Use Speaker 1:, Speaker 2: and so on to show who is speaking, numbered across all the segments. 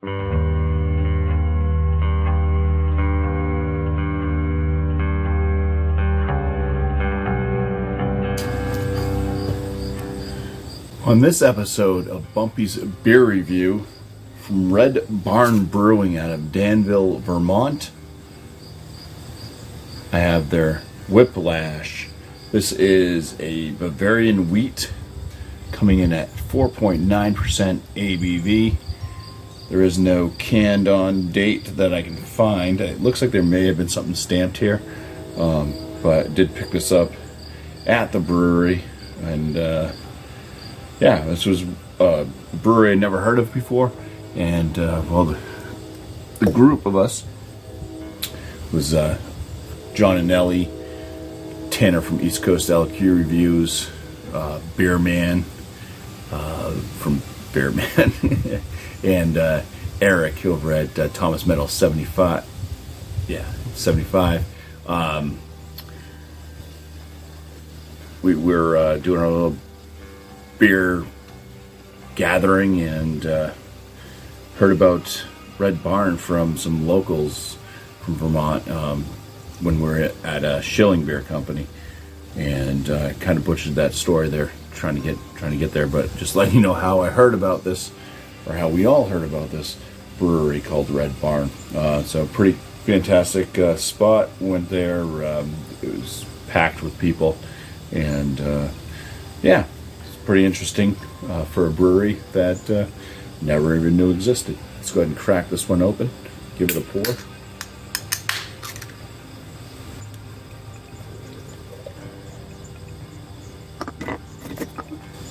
Speaker 1: On this episode of Bumpy's Beer Review from Red Barn Brewing out of Danville, Vermont, I have their WHIPLASH. This is a Bavarian wheat coming in at 4.9% ABV. There is no canned on date that I can find. It looks like there may have been something stamped here, but I did pick this up at the brewery, and yeah, this was a brewery I'd never heard of before, and well, the group of us was John and Ellie, Tanner from East Coast LQ Reviews, Beer Man from Beer Man, and Eric over at Thomas Metal 75. Yeah, 75. We're doing our little beer gathering and heard about Red Barn from some locals from Vermont when we were at a Schilling Beer Company, and kind of butchered that story there, trying to get there. But just letting you know how I heard about this, or how we all heard about this brewery called Red Barn. So pretty fantastic spot. Went there. It was packed with people, and yeah. Pretty interesting for a brewery that never even knew existed. Let's go ahead and crack this one open, give it a pour.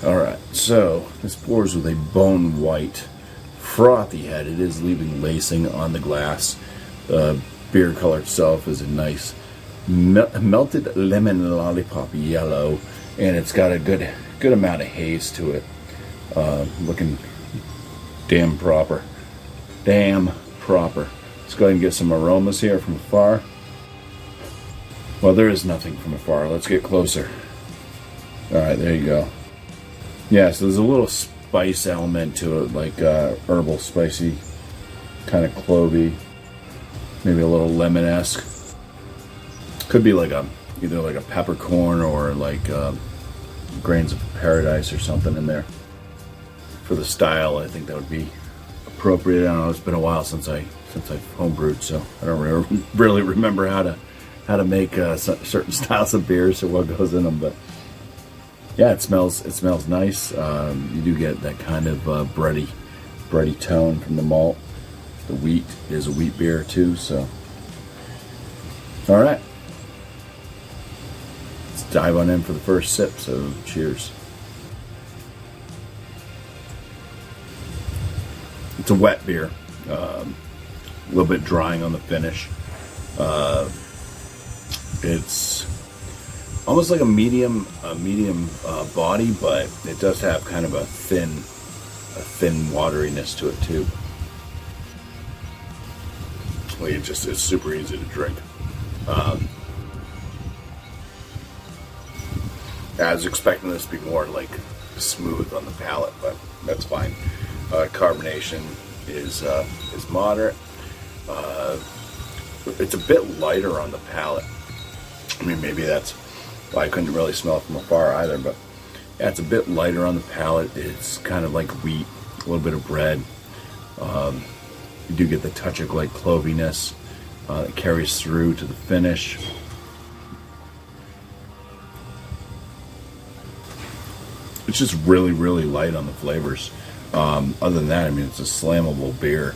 Speaker 1: Alright, so this pours with a bone white, frothy head. It is leaving lacing on the glass. The beer color itself is a nice melted lemon lollipop yellow, and it's got a good amount of haze to it. Looking damn proper. Let's go ahead and get some aromas here from afar. Well, there is nothing from afar. Let's get closer. Alright, there you go. Yeah, so there's a little spice element to it, like herbal, spicy, kind of clovey, maybe a little lemon-esque. Could be like either like a peppercorn or like grains of paradise or something in there. For the style, I think that would be appropriate. I don't know, it's been a while since I've homebrewed, so I don't really remember how to make certain styles of beers or what goes in them. But yeah, it smells nice. You do get that kind of bready tone from the malt. The wheat is a wheat beer too, so all right. Dive on in for the first sip, so cheers. It's a wet beer, a little bit drying on the finish. It's almost like a medium body, but it does have kind of a thin wateriness to it too. Like it's super easy to drink. I was expecting this to be more like smooth on the palate, but that's fine. Carbonation is moderate. It's a bit lighter on the palate. I mean, maybe that's why I couldn't really smell it from afar either, but yeah, it's a bit lighter on the palate. It's kind of like wheat, a little bit of bread. You do get the touch of like cloviness that carries through to the finish. It's just really light on the flavors. Other than that, I mean, it's a slammable beer.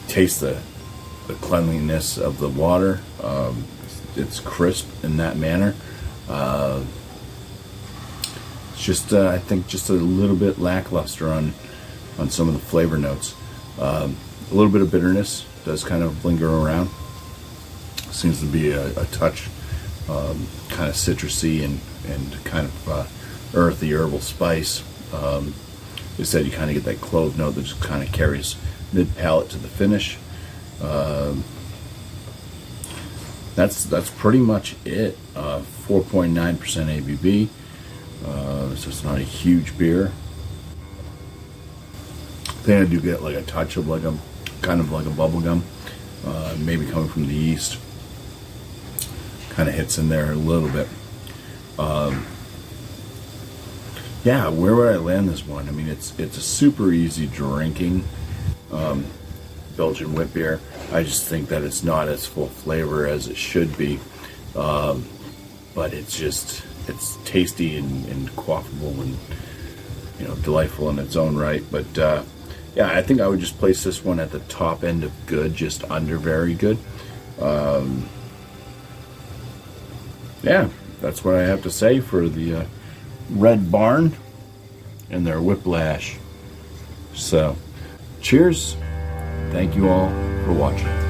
Speaker 1: Taste the cleanliness of the water. It's crisp in that manner. It's just, I think, just a little bit lackluster on some of the flavor notes. A little bit of bitterness does kind of linger around. Seems to be a touch, kind of citrusy and kind of earthy herbal spice. You said you kind of get that clove note that just kind of carries mid-palate to the finish. That's pretty much it. 4.9% ABV. So it's not a huge beer. think I do get like a touch of like a kind of like a bubble gum, maybe coming from the yeast. Kind of hits in there a little bit. Yeah, where would I land this one? I mean, it's a super easy drinking Belgian wit beer. I just think that it's not as full flavor as it should be, but it's tasty and quaffable and, you know, delightful in its own right. But yeah, I think I would just place this one at the top end of good, just under very good. Yeah, that's what I have to say for the Red Barn and their Whiplash. So, cheers. Thank you all for watching.